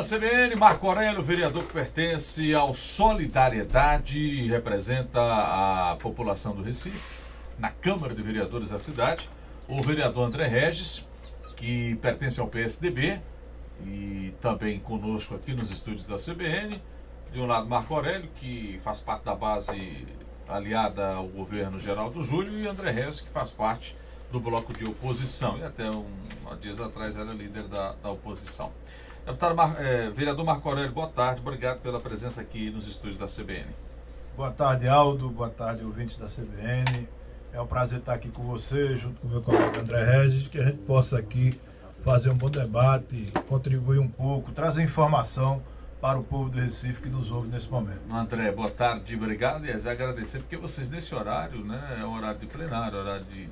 Na CBN, Marco Aurélio, vereador que pertence ao Solidariedade, representa a população do Recife, na Câmara de Vereadores da cidade. O vereador André Regis, que pertence ao PSDB e também conosco aqui nos estúdios da CBN. De um lado, Marco Aurélio, que faz parte da base aliada ao governo Geraldo Júlio, e André Regis, que faz parte do bloco de oposição, e até dias atrás era líder da oposição. Deputado vereador Marco Aurélio, boa tarde, obrigado pela presença aqui nos estúdios da CBN. Boa tarde, Aldo, boa tarde, ouvintes da CBN. É um prazer estar aqui com você, junto com o meu colega André Regis, que a gente possa aqui fazer um bom debate, contribuir um pouco, trazer informação para o povo do Recife que nos ouve nesse momento. André, boa tarde, obrigado, e agradecer, porque vocês nesse horário, né, é um horário de plenário, horário de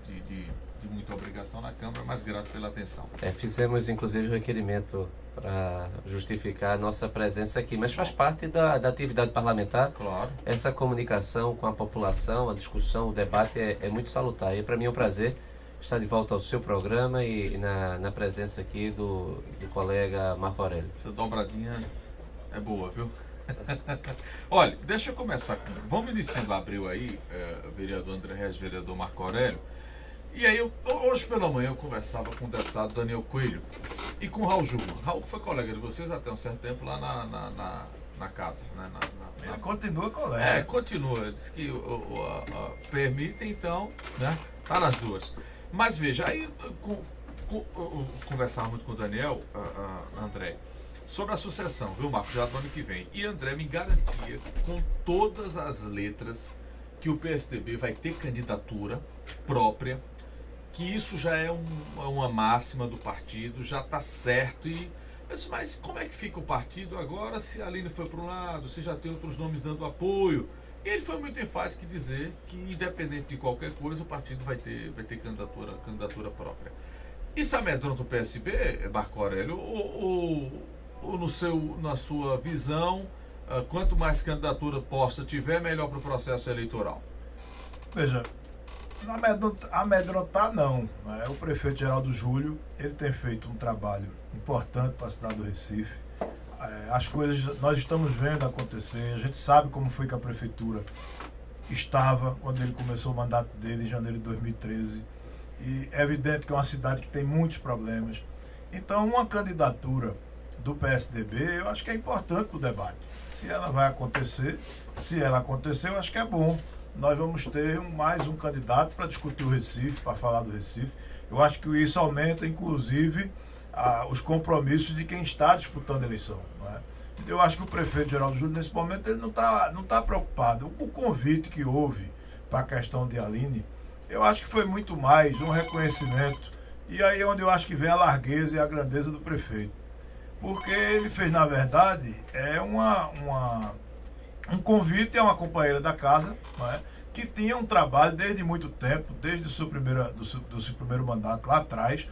muita obrigação na Câmara, mas grato pela atenção. Fizemos inclusive um requerimento para justificar a nossa presença aqui, mas faz parte da atividade parlamentar. Claro. Essa comunicação com a população, a discussão, o debate é muito salutar, e para mim é um prazer estar de volta ao seu programa e na presença aqui do colega Marco Aurélio. Essa dobradinha é boa, viu? Olha, deixa eu começar com... Vamos iniciando abril aí, vereador André Regis, vereador Marco Aurélio. E aí, hoje pela manhã eu conversava com o deputado Daniel Coelho e com o Raul Júlio. Raul foi colega de vocês até um certo tempo lá na casa, né? Ele continua colega. Continua. Diz que permite, então, né? Tá nas duas. Mas veja, aí conversava muito com o Daniel, André, sobre a sucessão, viu, Marco, já do ano que vem. E André me garantia, com todas as letras, que o PSDB vai ter candidatura própria, que isso já é uma máxima do partido, já está certo. E eu disse, mas como é que fica o partido agora, se a Aline foi para um lado, se já tem outros nomes dando apoio? E ele foi muito enfático em dizer que, independente de qualquer coisa, o partido vai ter candidatura própria. Isso amedronta o PSB, Marco Aurélio, ou na sua visão, quanto mais candidatura posta tiver, melhor para o processo eleitoral? Veja, amedrontar não, né? O prefeito Geraldo Júlio, ele tem feito um trabalho importante para a cidade do Recife. As coisas nós estamos vendo acontecer, a gente sabe como foi que a prefeitura estava quando ele começou o mandato dele em janeiro de 2013, e é evidente que é uma cidade que tem muitos problemas. Então, uma candidatura do PSDB, eu acho que é importante para o debate. Se ela vai acontecer, se ela acontecer, eu acho que é bom. Nós vamos ter mais um candidato para discutir o Recife, para falar do Recife. Eu acho que isso aumenta, inclusive, os compromissos de quem está disputando a eleição. Não é? Eu acho que o prefeito Geraldo Júlio, nesse momento, ele não tá preocupado. O convite que houve para a questão de Aline, eu acho que foi muito mais um reconhecimento. E aí é onde eu acho que vem a largueza e a grandeza do prefeito. Porque ele fez, na verdade, um convite a uma companheira da casa, não é? Que tinha um trabalho desde muito tempo, desde o seu primeiro mandato lá atrás,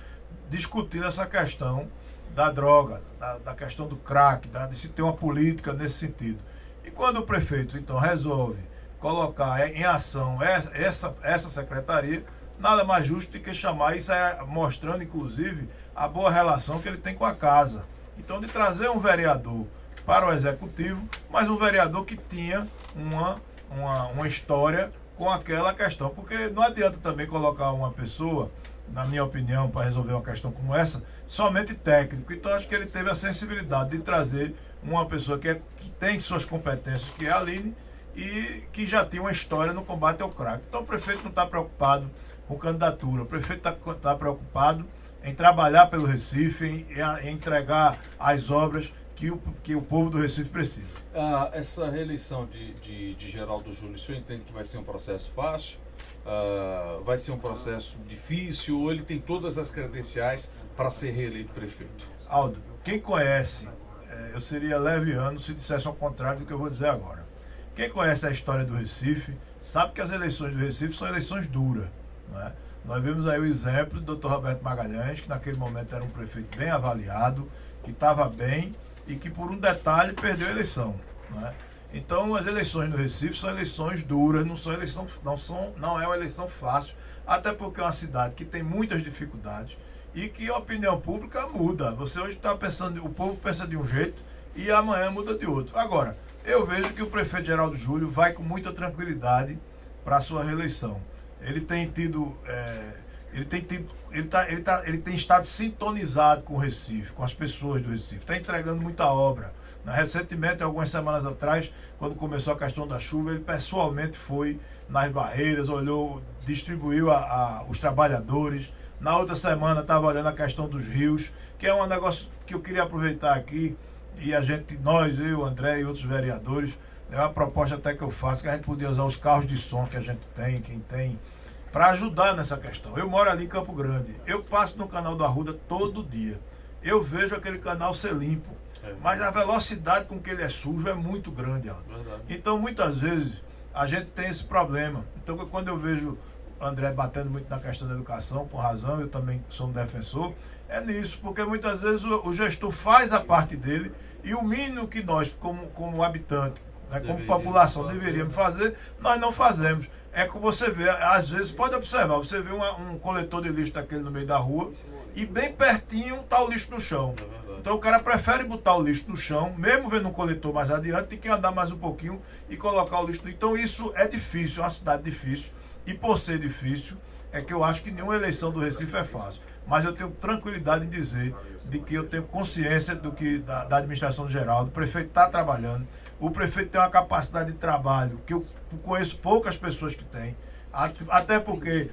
discutindo essa questão da droga, da questão do crack, de se ter uma política nesse sentido. E quando o prefeito, então, resolve colocar em ação essa secretaria, nada mais justo do que chamar isso, mostrando, inclusive, a boa relação que ele tem com a casa. Então, de trazer um vereador para o executivo, mas um vereador que tinha uma história com aquela questão. Porque não adianta também colocar uma pessoa, na minha opinião, para resolver uma questão como essa, somente técnico. Então, acho que ele teve a sensibilidade de trazer uma pessoa que tem suas competências, que é a Aline, e que já tinha uma história no combate ao crack. Então, o prefeito não está preocupado com candidatura, o prefeito está preocupado em trabalhar pelo Recife, em entregar as obras que o povo do Recife precisa. Essa reeleição de Geraldo Júlio, o senhor entende que vai ser um processo fácil? Vai ser um processo difícil, ou ele tem todas as credenciais para ser reeleito prefeito? Aldo, quem conhece, eu seria leviano se dissesse ao contrário do que eu vou dizer agora. Quem conhece a história do Recife sabe que as eleições do Recife são eleições duras, não é? Nós vimos aí o exemplo do Dr. Roberto Magalhães, que naquele momento era um prefeito bem avaliado, que estava bem e que por um detalhe perdeu a eleição, não é? Então as eleições no Recife são eleições duras, não é uma eleição fácil, até porque é uma cidade que tem muitas dificuldades e que a opinião pública muda. Você hoje está pensando, o povo pensa de um jeito, e amanhã muda de outro. Agora, eu vejo que o prefeito Geraldo Júlio vai com muita tranquilidade para a sua reeleição. Ele tem tido, ele tem estado sintonizado com o Recife, com as pessoas do Recife, está entregando muita obra. Recentemente, algumas semanas atrás, quando começou a questão da chuva, ele pessoalmente foi nas barreiras, olhou, distribuiu os trabalhadores. Na outra semana estava olhando a questão dos rios, que é um negócio que eu queria aproveitar aqui, e nós, eu, André e outros vereadores, é uma proposta até que eu faço, que a gente podia usar os carros de som que a gente tem, quem tem, para ajudar nessa questão. Eu moro ali em Campo Grande, eu passo no canal do Arruda todo dia, eu vejo aquele canal ser limpo, mas a velocidade com que ele é sujo é muito grande, Aldo. Então, muitas vezes, a gente tem esse problema. Então, quando eu vejo o André batendo muito na questão da educação, com razão, eu também sou um defensor, é nisso, porque muitas vezes o gestor faz a parte dele, e o mínimo que nós, como habitante, né, como população, deveríamos fazer, nós não fazemos. É que você vê, às vezes, pode observar, você vê um coletor de lixo daquele no meio da rua, e bem pertinho está o lixo no chão. Então o cara prefere botar o lixo no chão, mesmo vendo um coletor mais adiante, do que andar mais um pouquinho e colocar o lixo no... Então isso é difícil, é uma cidade difícil, e por ser difícil, é que eu acho que nenhuma eleição do Recife é fácil. Mas eu tenho tranquilidade em dizer de que eu tenho consciência do que da administração geral, o prefeito está trabalhando, o prefeito tem uma capacidade de trabalho que eu conheço poucas pessoas que têm, até porque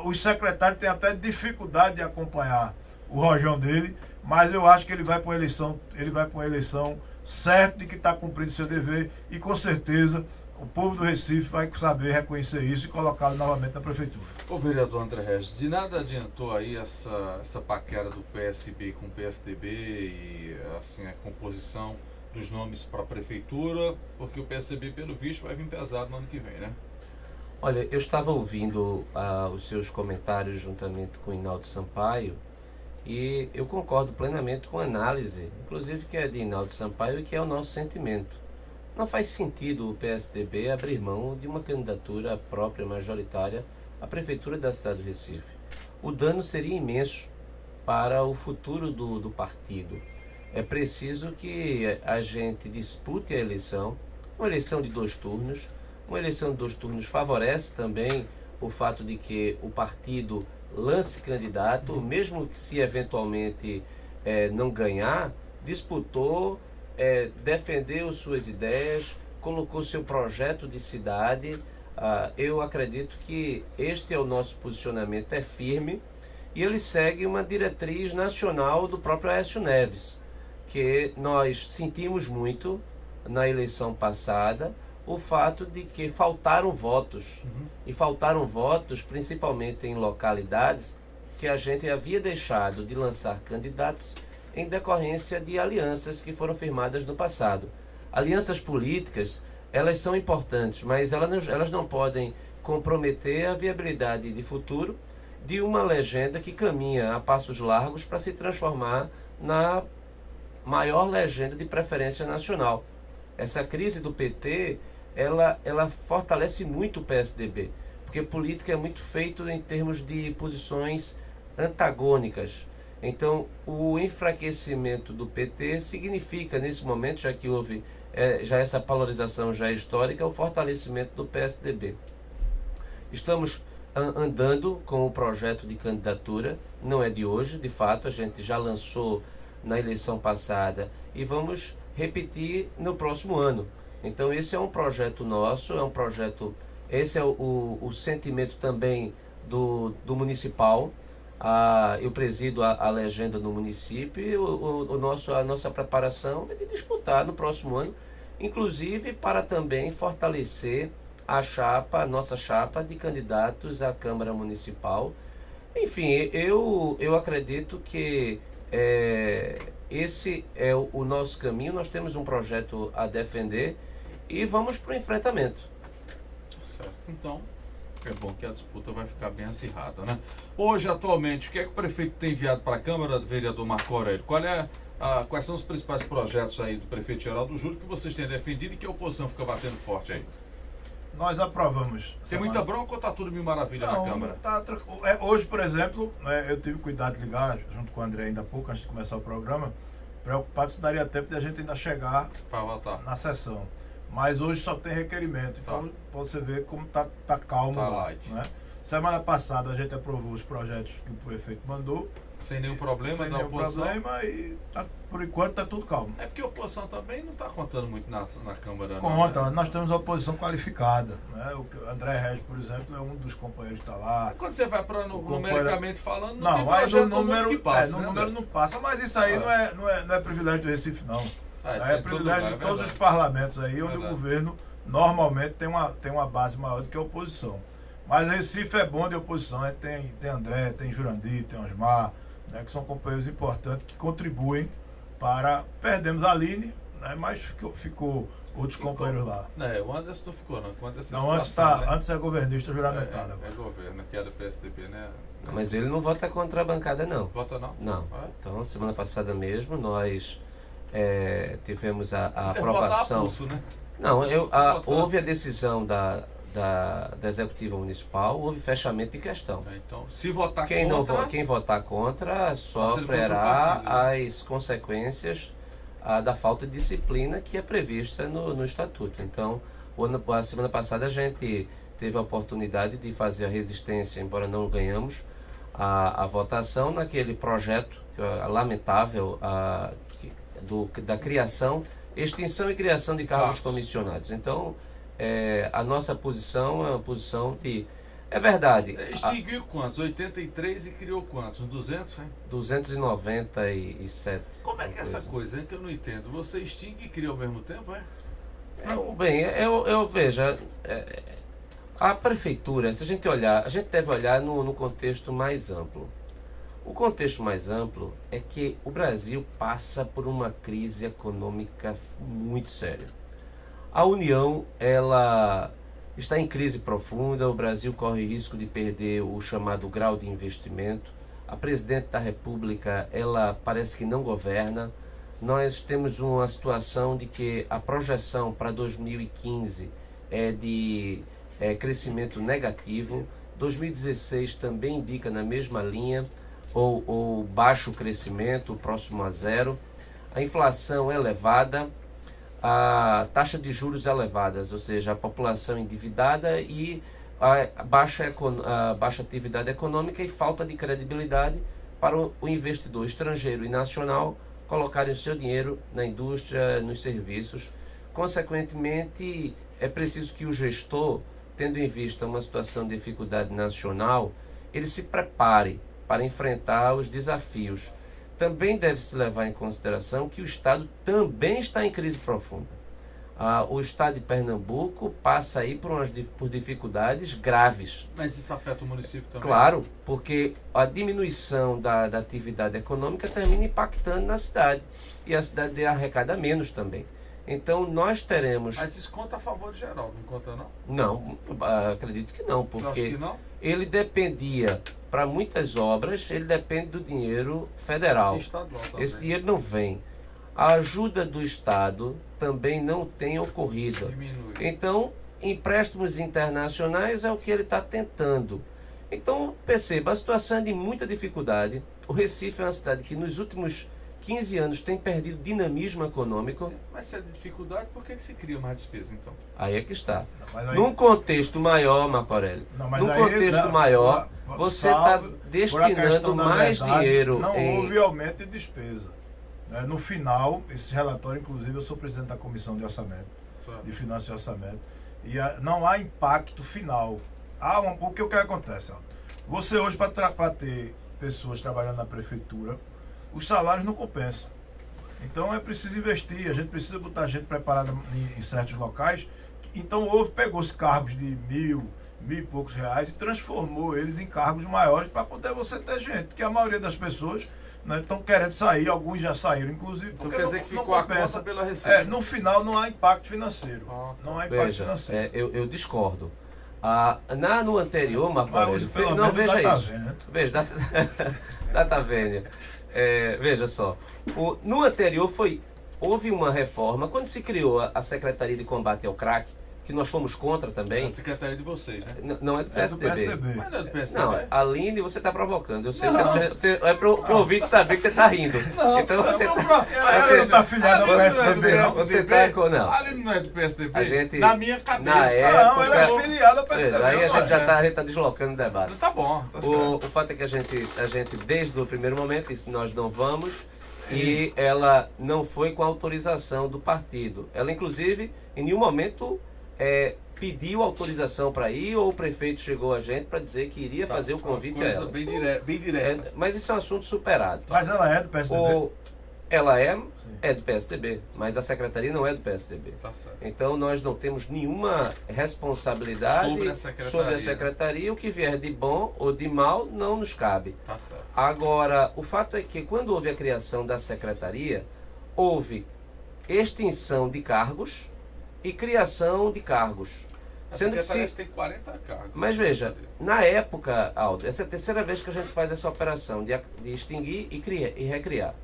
os secretários têm até dificuldade de acompanhar o rojão dele, mas eu acho que ele vai para uma eleição certo de que está cumprindo seu dever, e com certeza o povo do Recife vai saber reconhecer isso e colocá-lo novamente na prefeitura. Ô vereador André Regis, de nada adiantou aí essa paquera do PSB com o PSDB e assim, a composição dos nomes para a prefeitura, porque o PSDB, pelo visto, vai vir pesado no ano que vem, né? Olha, eu estava ouvindo os seus comentários juntamente com o Hinaldo Sampaio, e eu concordo plenamente com a análise, inclusive que é de Hinaldo Sampaio, e que é o nosso sentimento. Não faz sentido o PSDB abrir mão de uma candidatura própria, majoritária, à prefeitura da cidade do Recife. O dano seria imenso para o futuro do partido. É preciso que a gente dispute a eleição, uma eleição de 2 turnos. Uma eleição de 2 turnos favorece também o fato de que o partido lance candidato, mesmo que se eventualmente não ganhar, disputou, defendeu suas ideias, colocou seu projeto de cidade. Eu acredito que este é o nosso posicionamento, é firme, e ele segue uma diretriz nacional do próprio Aécio Neves, que nós sentimos muito na eleição passada, o fato de que faltaram votos, e faltaram votos principalmente em localidades que a gente havia deixado de lançar candidatos em decorrência de alianças que foram firmadas no passado. Alianças políticas, elas são importantes, mas elas não podem comprometer a viabilidade de futuro de uma legenda que caminha a passos largos para se transformar na maior legenda de preferência nacional. Essa crise do PT, ela fortalece muito o PSDB, porque política é muito feito em termos de posições antagônicas. Então, o enfraquecimento do PT significa, nesse momento, já que houve já essa polarização já histórica, o fortalecimento do PSDB. Estamos andando com o projeto de candidatura, não é de hoje, de fato, a gente já lançou na eleição passada e vamos repetir no próximo ano. Então esse é um projeto nosso, esse é o sentimento também do municipal. Eu presido a legenda no município e a nossa preparação é de disputar no próximo ano, inclusive para também fortalecer a nossa chapa de candidatos à Câmara Municipal. Enfim, eu acredito que esse é o nosso caminho. Nós temos um projeto a defender e vamos para o enfrentamento. Certo. Então, é bom que a disputa vai ficar bem acirrada, né? Hoje, atualmente, o que é que o prefeito tem enviado para a Câmara, vereador Marco Aurélio? Quais são os principais projetos aí do prefeito Geraldo Júlio que vocês têm defendido e que a oposição fica batendo forte aí? Nós aprovamos. Tem muita bronca ou está tudo mil maravilha na Câmara? Hoje, por exemplo, eu tive cuidado de ligar, junto com o André ainda há pouco, antes de começar o programa, preocupado se daria tempo de a gente ainda chegar Para votar. na sessão. Mas hoje só tem requerimento, então você vê como tá calmo Tá lá. light. Né? Semana passada a gente aprovou os projetos que o prefeito mandou, Sem nenhum problema sem da nenhum oposição. problema e por enquanto está tudo calmo. É porque a oposição também não está contando muito na Câmara. Conta, não, né? nós temos uma oposição qualificada. Né? O André Regis, por exemplo, é um dos companheiros que está lá. Quando você vai para numericamente falando, não, tem Não, aí projeto no número, que passa, no né, número André? não passa, mas isso aí não é privilégio do Recife, não. Isso É em todo privilégio lugar, de todos verdade. os parlamentos aí, onde Verdade. o governo normalmente tem uma base maior do que a oposição. Mas Recife é bom de oposição, né? Tem André, tem Jurandir, tem Osmar, né? Que são companheiros importantes que contribuem para... Perdemos a Aline, né? Mas ficou outros companheiros lá. O Anderson não ficou, não. O Anderson Não, antes é governista juramentado. É governo, que é do PSDB, né? Mas ele não vota contra a bancada, não. Vota não? Não. Ah, é? Então, semana passada mesmo, nós tivemos a Votar a aprovação. pulso, né? Não, Votar. houve a decisão da Executiva Municipal, houve fechamento de questão. Então, se votar Quem contra... quem votar contra sendo sofrerá contra o partido, as consequências da falta de disciplina que é prevista no Estatuto. Então, a semana passada a gente teve a oportunidade de fazer a resistência, embora não ganhamos a votação naquele projeto lamentável da extinção e criação de cargos comissionados. Então, a nossa posição é uma posição de... É verdade. Extinguiu quantos? 83 e criou quantos? Uns 200, hein? 297. Como é que é essa coisa, hein? Que eu não entendo. Você extingue e cria ao mesmo tempo, é? Bem, eu veja, a prefeitura, se a gente olhar, a gente deve olhar no contexto mais amplo. O contexto mais amplo é que o Brasil passa por uma crise econômica muito séria. A União, ela está em crise profunda, o Brasil corre risco de perder o chamado grau de investimento. A presidente da República, ela parece que não governa. Nós temos uma situação de que a projeção para 2015 é de crescimento negativo. 2016 também indica na mesma linha, ou baixo crescimento, próximo a zero. A inflação é elevada, a taxa de juros elevadas, ou seja, a população endividada e a baixa atividade econômica e falta de credibilidade para o investidor estrangeiro e nacional colocarem o seu dinheiro na indústria, nos serviços. Consequentemente, é preciso que o gestor, tendo em vista uma situação de dificuldade nacional, ele se prepare para enfrentar os desafios. Também deve-se levar em consideração que o Estado também está em crise profunda. O Estado de Pernambuco passa aí por dificuldades graves. Mas isso afeta o município também? Claro, porque a diminuição da atividade econômica termina impactando na cidade. E a cidade arrecada menos também. Então nós teremos... Mas isso conta a favor de Geraldo, não conta não? Não, acredito que não, Você acha porque que não? ele dependia, para muitas obras, ele depende do dinheiro federal. E estadual também. Esse dinheiro não vem. A ajuda do Estado também não tem ocorrido. Diminui. Então, empréstimos internacionais é o que ele está tentando. Então, perceba, a situação é de muita dificuldade. O Recife é uma cidade que nos últimos 15 anos tem perdido dinamismo econômico. Sim, mas se é de dificuldade, por que se cria mais despesa então? Aí é que está. Mas aí- Num contexto maior, Marco Aurélio, Não, mas num aí, contexto maior, você está salvo por a destinando questão da mais verdade, dinheiro Não em... houve aumento de despesa. No final, esse relatório, inclusive, eu sou presidente da Comissão de Orçamento, de Finanças e Orçamento, e não há impacto final. O que acontece? Você hoje, para ter pessoas trabalhando na prefeitura, os salários não compensam. Então é preciso investir, a gente precisa botar gente preparada em certos locais. Então pegou-se cargos de mil e poucos reais e transformou eles em cargos maiores para poder você ter gente, porque a maioria das pessoas estão querendo sair, alguns já saíram, inclusive, Então porque quer dizer que ficou a conta pela receita. No final não há impacto financeiro. Não há impacto Veja, financeiro. eu discordo. No anterior, Marco Mas Aurélio, pelo não, menos veja data isso. vênia, né? Veja, data vênia. Veja só, no anterior houve uma reforma, quando se criou a Secretaria de Combate ao Crack, que nós fomos contra É também. a secretaria de vocês, né? Não é do É do PSDB. PSDB. Mas não é do PSDB. Não, Aline, você está provocando. Eu sei, Não. é pro ouvinte saber que você está rindo. Não, Então você Ela você- não está afiliada ao PSDB, não. Você tá com- não. A Aline não é do PSDB? A gente- Na minha cabeça. na Não, época- ela é afiliada ao PSDB. Aí a não gente é? já está deslocando o debate. Tá bom, tá certo. O fato é que a gente, desde o primeiro momento, disse nós não vamos, e ela não foi com autorização do partido. Ela, inclusive, em nenhum momento pediu autorização para ir, ou o prefeito chegou a gente para dizer que iria fazer o convite a Coisa ela. bem direta. Mas isso é um assunto superado. Mas ela é do PSDB. Ela é do PSDB, mas a secretaria não é do PSDB. Tá certo. Então nós não temos nenhuma responsabilidade Sobre a secretaria. sobre a secretaria. O que vier de bom ou de mal não nos cabe. Tá certo. Agora, o fato é que quando houve a criação da secretaria, houve extinção de cargos e criação de cargos. A Sendo que secretaria se... tem 40 cargos. Mas veja, na época, Aldo, essa é a terceira vez que a gente faz essa operação de extinguir e recriar.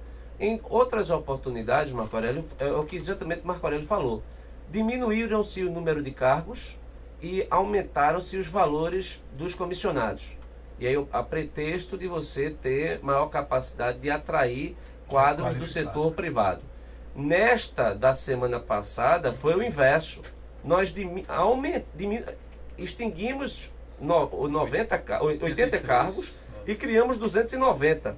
Em outras oportunidades, Marco Aurélio, é o que exatamente Marco Aurélio falou, diminuíram-se o número de cargos e aumentaram-se os valores dos comissionados. E aí, a pretexto de você ter maior capacidade de atrair quadros do setor privado. Nesta da semana passada, foi o inverso. Nós extinguimos 80 cargos e criamos 290.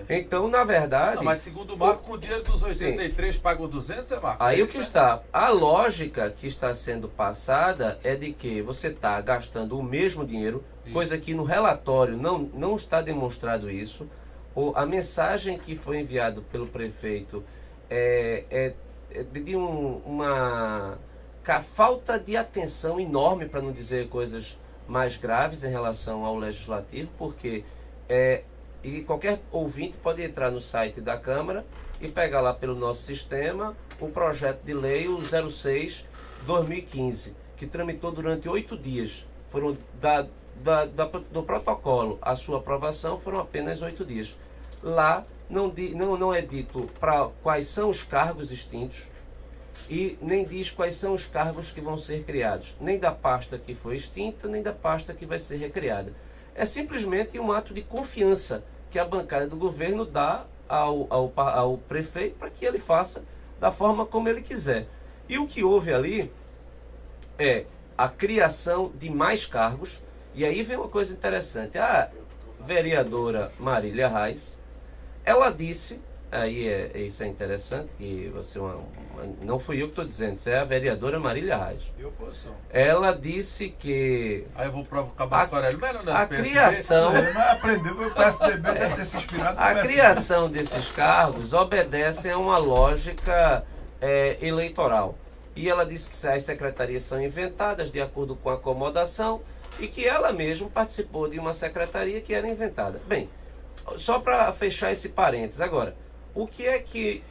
Então, na verdade... Não, mas segundo o Marco, com o dinheiro dos 83 pagou 200, é Marco? Aí o que está... A lógica que está sendo passada é de que você está gastando o mesmo dinheiro, coisa que no relatório não está demonstrado isso. A mensagem que foi enviada pelo prefeito é de uma falta de atenção enorme, para não dizer coisas mais graves em relação ao legislativo, porque... E qualquer ouvinte pode entrar no site da Câmara e pegar lá pelo nosso sistema o projeto de lei, o 06/2015, que tramitou durante 8 dias. Foram do protocolo à sua aprovação foram apenas 8 dias. Lá não é dito para quais são os cargos extintos e nem diz quais são os cargos que vão ser criados, nem da pasta que foi extinta, nem da pasta que vai ser recriada. É simplesmente um ato de confiança que a bancada do governo dá ao prefeito para que ele faça da forma como ele quiser. E o que houve ali é a criação de mais cargos. E aí vem uma coisa interessante. A vereadora Marília Reis, ela disse, isso é interessante, que você não fui eu que estou dizendo, isso é a vereadora Marília Reis. De oposição. Ela disse que Aí eu vou provocar Marco Aurélio. a criação... Mas aprendeu, o PSDB deve ter se inspirado no A PSDB. criação desses cargos obedece a uma lógica eleitoral. E ela disse que as secretarias são inventadas de acordo com a acomodação e que ela mesma participou de uma secretaria que era inventada. Bem, só para fechar esse parênteses agora, o que é que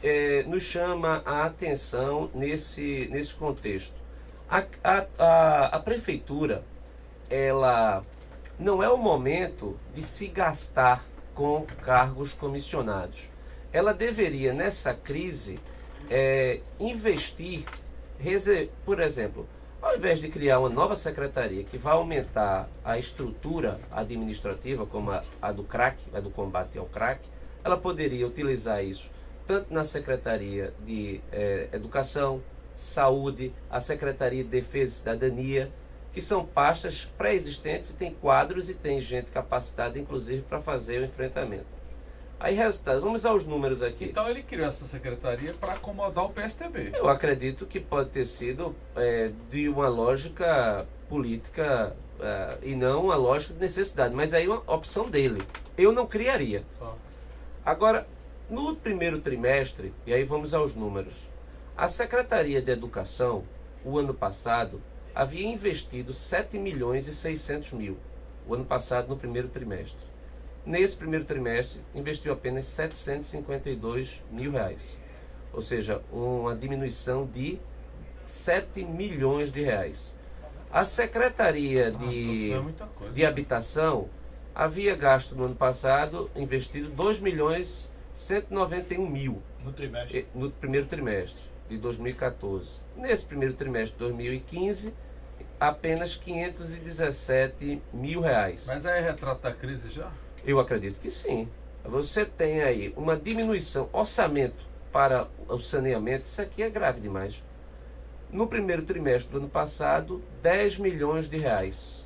nos chama a atenção nesse contexto? A prefeitura, ela não é o momento de se gastar com cargos comissionados. Ela deveria, nessa crise, investir, por exemplo, ao invés de criar uma nova secretaria que vai aumentar a estrutura administrativa, como a do crack, a do combate ao crack, ela poderia utilizar isso tanto na Secretaria de Educação, Saúde, a Secretaria de Defesa e Cidadania, que são pastas pré-existentes e tem quadros e tem gente capacitada, inclusive, para fazer o enfrentamento. Aí, resultado, vamos aos números aqui. Então ele criou essa secretaria para acomodar o PSDB. Eu acredito que pode ter sido de uma lógica política e não uma lógica de necessidade, mas aí é uma opção dele. Eu não criaria. Agora, no primeiro trimestre, e aí vamos aos números, a Secretaria de Educação, o ano passado, havia investido 7.600.000, o ano passado no primeiro trimestre. Nesse primeiro trimestre, investiu apenas R$752 mil, ou seja, uma diminuição de 7 milhões de reais. A Secretaria de Habitação havia gasto no ano passado, investido 2.191.000 no trimestre. no primeiro trimestre. de 2014. Nesse primeiro trimestre de 2015, apenas 517 mil reais. Mas aí é retrato da crise já? Eu acredito que sim. Você tem aí uma diminuição, orçamento para o saneamento, isso aqui é grave demais. No primeiro trimestre do ano passado, 10 milhões de reais.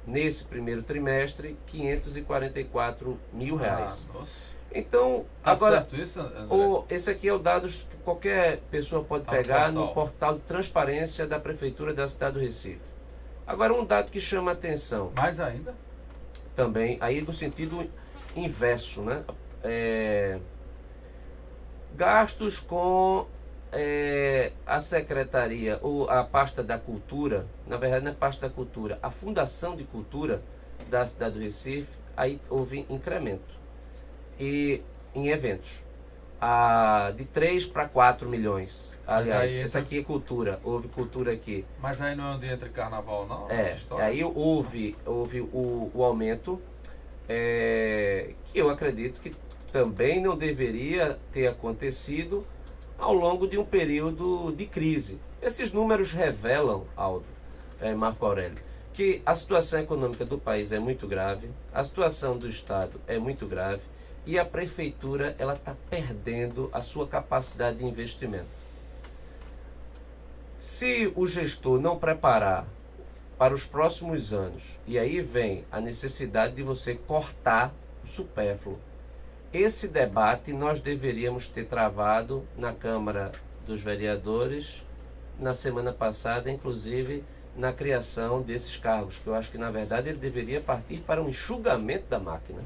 Nesse primeiro trimestre, 544 mil reais. Nossa. Então, Tá agora, certo isso, André? esse aqui é o dado que qualquer pessoa pode Tá pegar no no portal de transparência da Prefeitura da cidade do Recife. Agora, um dado que chama a atenção, Mais ainda? também, aí no sentido inverso, né? Gastos com a secretaria ou a pasta da cultura, na verdade não é pasta da cultura, a Fundação de Cultura da cidade do Recife, aí houve incremento e em eventos de 3 para 4 milhões. Aliás, aí essa aqui é cultura, houve cultura aqui. Mas aí não é um dia entre carnaval, não? Aí houve o aumento, que eu acredito que também não deveria ter acontecido ao longo de um período de crise. Esses números revelam, Aldo, Marco Aurélio, que a situação econômica do país é muito grave, a situação do Estado é muito grave e a Prefeitura ela está perdendo a sua capacidade de investimento. Se o gestor não preparar para os próximos anos, e aí vem a necessidade de você cortar o supérfluo, esse debate nós deveríamos ter travado na Câmara dos Vereadores na semana passada, inclusive na criação desses cargos, que eu acho que na verdade ele deveria partir para um enxugamento da máquina.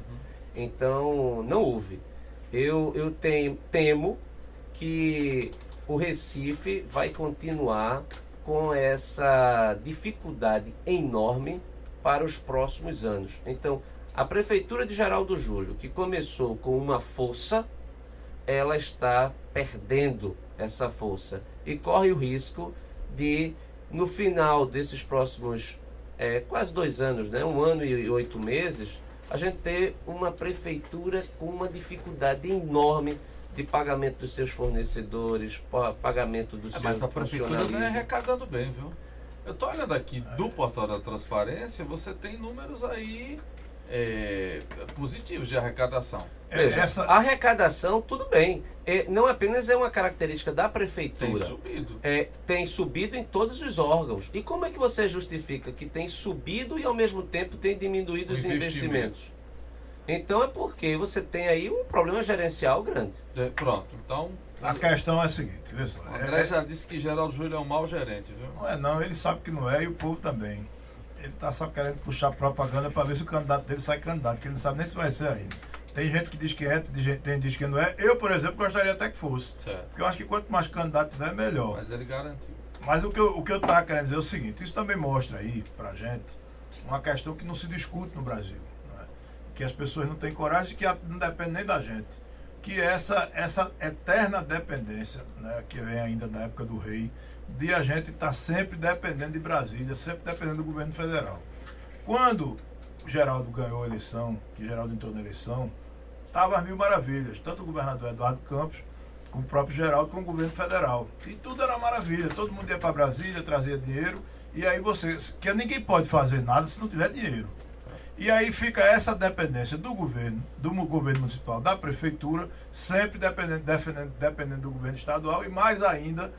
Então não houve. Eu temo que o Recife vai continuar com essa dificuldade enorme para os próximos anos. Então, a Prefeitura de Geraldo Júlio, que começou com uma força, ela está perdendo essa força e corre o risco de, no final desses próximos quase 2 anos, né, 1 ano e 8 meses, a gente ter uma prefeitura com uma dificuldade enorme de pagamento dos seus fornecedores, pagamento dos seus Mas a prefeitura não é funcionalismo. arrecadando bem, viu? Eu estou olhando aqui do portal da transparência, você tem números aí positivos de arrecadação. Veja, a arrecadação, tudo bem. Não apenas é uma característica da prefeitura. Tem subido. Tem subido em todos os órgãos. E como é que você justifica que tem subido e ao mesmo tempo tem diminuído os investimentos? Então é porque você tem aí um problema gerencial grande. Pronto, então... A questão é a seguinte, vê só. O André já disse que Geraldo Júlio é um mau gerente, viu? Não é não, ele sabe que não é e o povo também. Ele está só querendo puxar propaganda para ver se o candidato dele sai candidato, porque ele não sabe nem se vai ser ainda. Tem gente que diz que é, tem gente que diz que não é. Eu, por exemplo, gostaria até que fosse. Certo. Porque eu acho que quanto mais candidato tiver, melhor. Mas ele garantiu. Mas o que eu estava querendo dizer é o seguinte, isso também mostra aí pra gente uma questão que não se discute no Brasil. Né? Que as pessoas não têm coragem, que não depende nem da gente. Que essa eterna dependência, né, que vem ainda da época do rei, de a gente estar sempre dependendo de Brasília, sempre dependendo do governo federal. Quando o Geraldo ganhou a eleição, que Geraldo entrou na eleição, estava às mil maravilhas, tanto o governador Eduardo Campos, como o próprio Geraldo, como o governo federal. E tudo era maravilha, todo mundo ia para Brasília, trazia dinheiro, e aí que ninguém pode fazer nada se não tiver dinheiro. E aí fica essa dependência do governo municipal, da prefeitura, sempre dependendo do governo estadual e mais ainda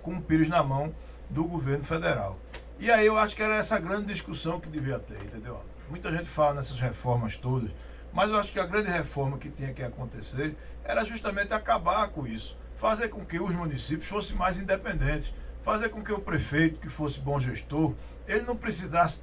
com o pires na mão do governo federal. E aí eu acho que era essa grande discussão que devia ter, entendeu? Muita gente fala nessas reformas todas, mas eu acho que a grande reforma que tinha que acontecer era justamente acabar com isso, fazer com que os municípios fossem mais independentes, fazer com que o prefeito, que fosse bom gestor, ele não precisasse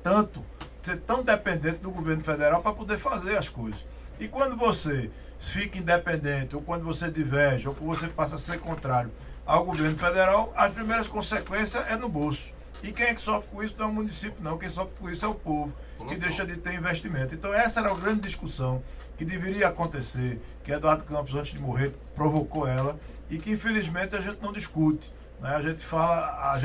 ser tão dependente do governo federal para poder fazer as coisas. E quando você fica independente, ou quando você diverge, ou quando você passa a ser contrário ao governo federal, as primeiras consequências é no bolso. E quem é que sofre com isso não é o município, não. Quem sofre com isso é o povo, que deixa de ter investimento. Então essa era a grande discussão que deveria acontecer, que Eduardo Campos, antes de morrer, provocou ela, e que infelizmente a gente não discute. Né? A gente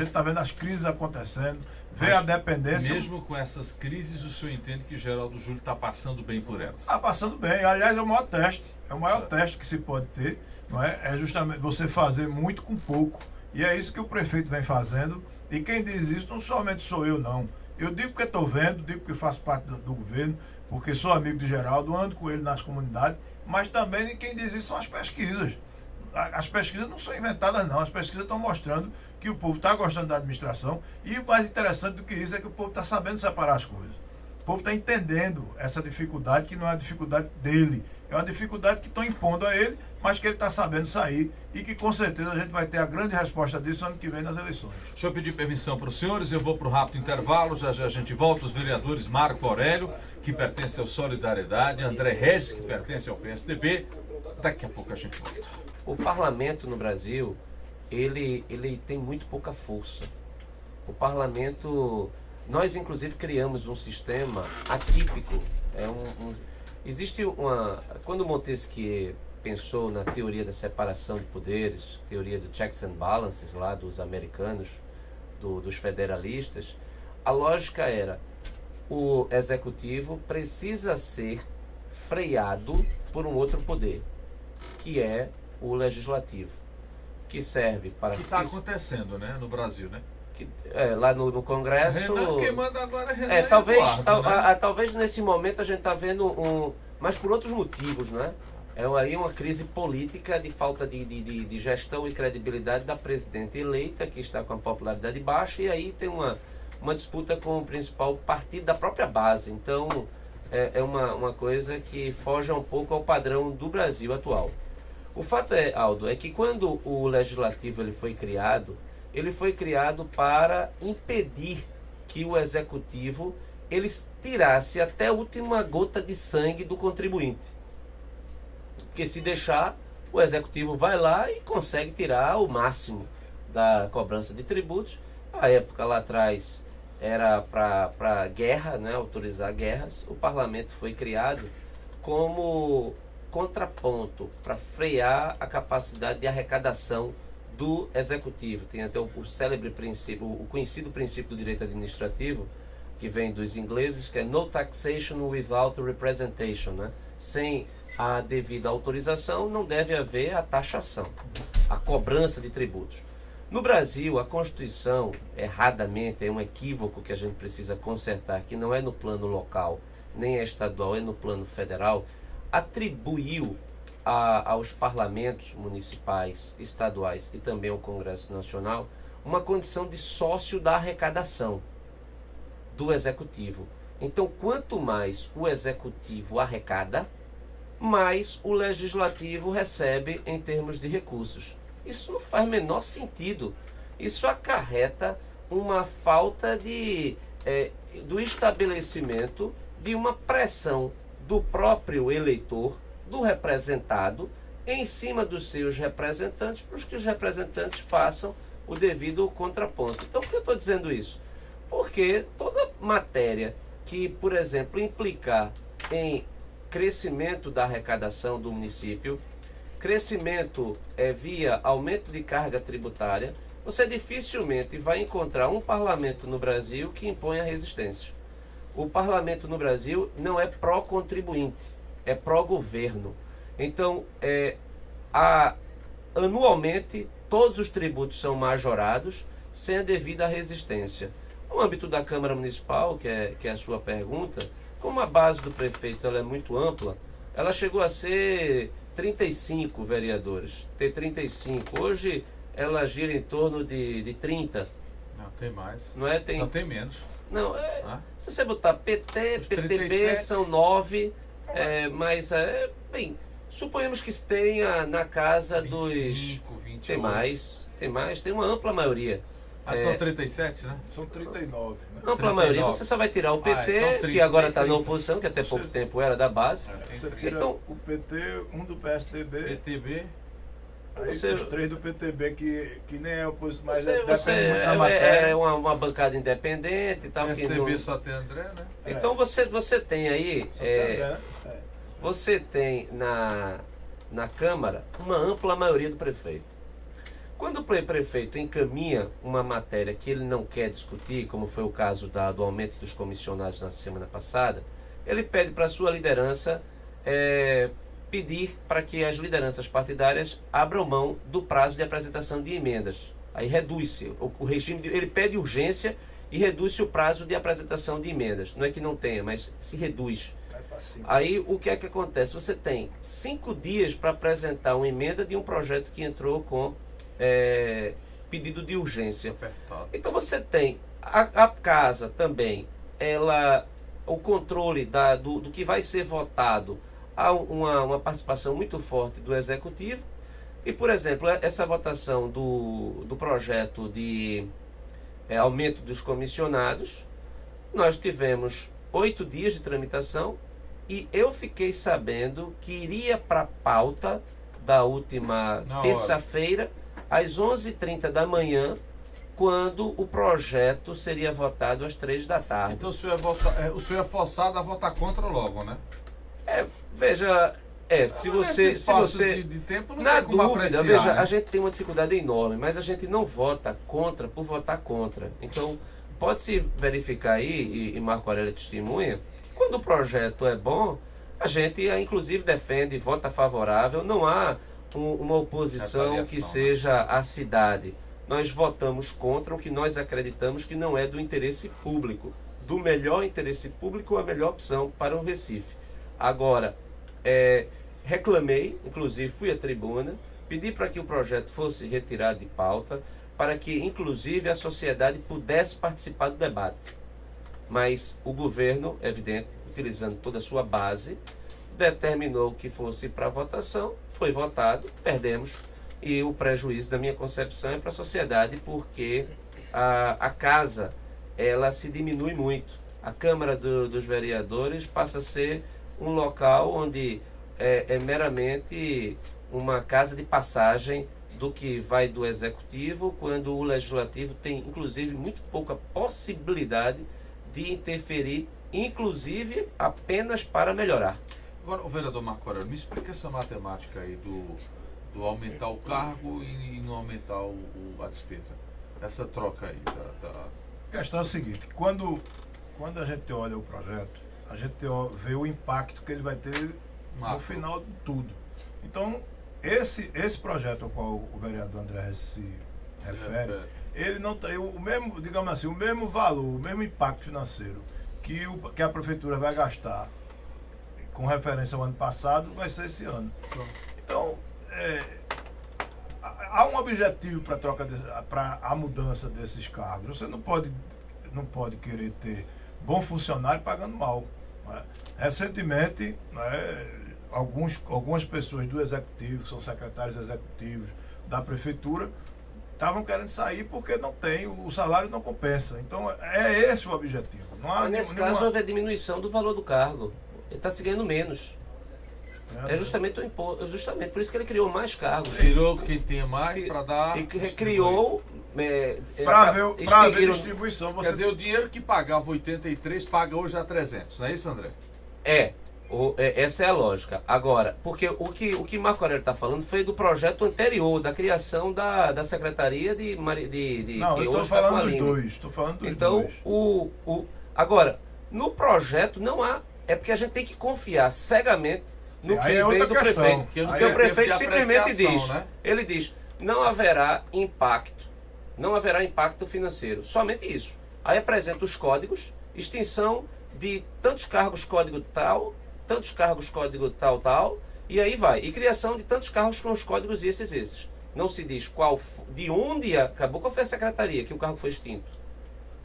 está vendo as crises acontecendo, vê a dependência. Mesmo com essas crises, o senhor entende que Geraldo Júlio está passando bem por elas? Está passando bem. Aliás, é o maior teste. É o maior teste que se pode ter. Não é? É justamente você fazer muito com pouco. E é isso que o prefeito vem fazendo. E quem diz isso não somente sou eu, não. Eu digo porque estou vendo, digo porque faço parte do governo, porque sou amigo de Geraldo, ando com ele nas comunidades, mas também quem diz isso são as pesquisas. As pesquisas não são inventadas, não. As pesquisas estão mostrando que o povo está gostando da administração, e o mais interessante do que isso é que o povo está sabendo separar as coisas. O povo está entendendo essa dificuldade, que não é a dificuldade dele, é uma dificuldade que estão impondo a ele, mas que ele está sabendo sair, e que com certeza a gente vai ter a grande resposta disso ano que vem nas eleições. Deixa eu pedir permissão para os senhores, eu vou para o rápido intervalo, já já a gente volta. Os vereadores Marco Aurélio, que pertence ao Solidariedade, André Regis, que pertence ao PSDB. Daqui a pouco a gente volta. O parlamento no Brasil, ele tem muito pouca força. O parlamento, nós inclusive criamos um sistema atípico. Existe quando Montesquieu pensou na teoria da separação de poderes, teoria do checks and balances lá dos americanos, dos federalistas, a lógica era: o executivo precisa ser freado por um outro poder, que é o legislativo, que serve para... Que está acontecendo, né, no Brasil, né? Lá no Congresso... Renan, quem manda agora é Renan talvez, Eduardo, né? talvez nesse momento a gente está vendo mas por outros motivos, né? Aí uma crise política de falta de gestão e credibilidade da presidenta eleita, que está com a popularidade baixa, e aí tem uma disputa com o principal partido da própria base. Então é uma coisa que foge um pouco ao padrão do Brasil atual. O fato é, Aldo, é que quando o legislativo ele foi criado para impedir que o executivo ele tirasse até a última gota de sangue do contribuinte. Porque se deixar, o executivo vai lá e consegue tirar o máximo da cobrança de tributos. A época lá atrás era para guerra, né, autorizar guerras. O parlamento foi criado como contraponto para frear a capacidade de arrecadação do executivo. Tem até o célebre princípio, o conhecido princípio do direito administrativo, que vem dos ingleses, que é no taxation without representation, né? Sem a devida autorização não deve haver a taxação, a cobrança de tributos. No Brasil, a Constituição, erradamente, é um equívoco que a gente precisa consertar, que não é no plano local, nem é estadual, é no plano federal, atribuiu aos parlamentos municipais, estaduais e também ao Congresso Nacional uma condição de sócio da arrecadação do executivo. Então, quanto mais o executivo arrecada, mais o legislativo recebe em termos de recursos. Isso não faz o menor sentido. Isso acarreta uma falta do estabelecimento de uma pressão do próprio eleitor, do representado, em cima dos seus representantes, para que os representantes façam o devido contraponto. Então, por que eu estou dizendo isso? Porque toda matéria que, por exemplo, implicar em crescimento da arrecadação do município, crescimento via aumento de carga tributária, você dificilmente vai encontrar um parlamento no Brasil que imponha resistência. O parlamento no Brasil não é pró-contribuinte, é pró-governo. Então, anualmente, todos os tributos são majorados sem a devida resistência. No âmbito da Câmara Municipal, que é a sua pergunta, como a base do prefeito ela é muito ampla, ela chegou a ser 35 vereadores, ter 35. Hoje ela gira em torno de 30. Não, tem mais. Não é? Não, tem menos. Não, se você botar PT, PTB, 37. São 9, mas, bem, suponhamos que tenha na casa 25, dos... 28. Tem mais, tem uma ampla maioria. São 37, né? São 39, né? Ampla 39. Maioria, você só vai tirar o PT, então 30, que agora está na oposição, que até pouco tempo era da base. Você tira então, o PT, um do PSDB. Aí os 3 do PTB, que nem é oposição, mas é uma bancada independente e tal. O PSDB só tem André, né? Então você tem aí... Você tem na Câmara uma ampla maioria do prefeito. Quando o prefeito encaminha uma matéria que ele não quer discutir, como foi o caso do aumento dos comissionados na semana passada, ele pede para a sua liderança pedir para que as lideranças partidárias abram mão do prazo de apresentação de emendas. Aí reduz-se o regime, ele pede urgência e reduz-se o prazo de apresentação de emendas. Não é que não tenha, mas se reduz. Aí o que é que acontece? Você tem 5 dias para apresentar uma emenda de um projeto que entrou com pedido de urgência. Apertado. Então você tem a casa também, o controle do que vai ser votado, há uma participação muito forte do Executivo. E, por exemplo, essa votação do projeto de aumento dos comissionados, nós tivemos 8 dias de tramitação e eu fiquei sabendo que iria para a pauta da última terça-feira, às 11h30 da manhã, quando o projeto seria votado às 3 da tarde. Então o senhor é forçado a votar contra logo, né? Veja, se você de tempo não na tem como dúvida, apreciar, veja, né? a gente tem uma dificuldade enorme, mas a gente não vota contra por votar contra. Então, pode-se verificar aí, e Marco Aurélio é testemunha, que quando o projeto é bom, a gente inclusive defende, vota favorável, não há uma oposição que seja à cidade. Nós votamos contra o que nós acreditamos que não é do interesse público, do melhor interesse público, a melhor opção para o Recife. Agora, reclamei, inclusive fui à tribuna, pedi para que o projeto fosse retirado de pauta, para que inclusive a sociedade pudesse participar do debate. Mas o governo, evidente, utilizando toda a sua base, determinou que fosse para votação, foi votado, perdemos, e o prejuízo, da minha concepção, é para a sociedade, porque a casa, ela se diminui muito. A Câmara dos Vereadores passa a ser um local onde é meramente uma casa de passagem do que vai do Executivo, quando o Legislativo tem, inclusive, muito pouca possibilidade de interferir, inclusive apenas para melhorar. Agora, o vereador Marco Aurélio, me explica essa matemática aí do aumentar o cargo e não aumentar a despesa. Essa troca aí. A questão é a seguinte, quando a gente olha o projeto, a gente vê o impacto que ele vai ter no final de tudo. Então, esse projeto ao qual o vereador André se refere, ele não tem o mesmo, digamos assim, o mesmo valor, o mesmo impacto financeiro que a prefeitura vai gastar com referência ao ano passado, vai ser esse ano. Então, há um objetivo para a mudança desses cargos. Você não pode querer ter bom funcionário pagando mal. Né? Recentemente, né, algumas pessoas do executivo, que são secretários executivos da prefeitura, estavam querendo sair porque não tem, o salário não compensa. Então, é esse o objetivo. Não há nesse caso, houve a diminuição do valor do cargo. Ele está se ganhando menos. É justamente por isso que ele criou mais cargos. Tirou quem tem mais para dar. E criou. Para ver a distribuição. Quer dizer, o dinheiro que pagava 83 paga hoje a 300, não é isso, André? Essa é a lógica. Agora, porque o que Marco Aurélio está falando foi do projeto anterior, da criação da Secretaria de não, que eu hoje estou falando tá dos dois. Estou falando dos então, dois. Agora, no projeto não há. É porque a gente tem que confiar cegamente no que vem do prefeito. Que o prefeito simplesmente diz, né? ele diz, não haverá impacto financeiro, somente isso. Aí apresenta os códigos, extinção de tantos cargos código tal, tantos cargos código tal, e aí vai. E criação de tantos cargos com os códigos esses. Não se diz de onde acabou, qual foi a secretaria que o cargo foi extinto.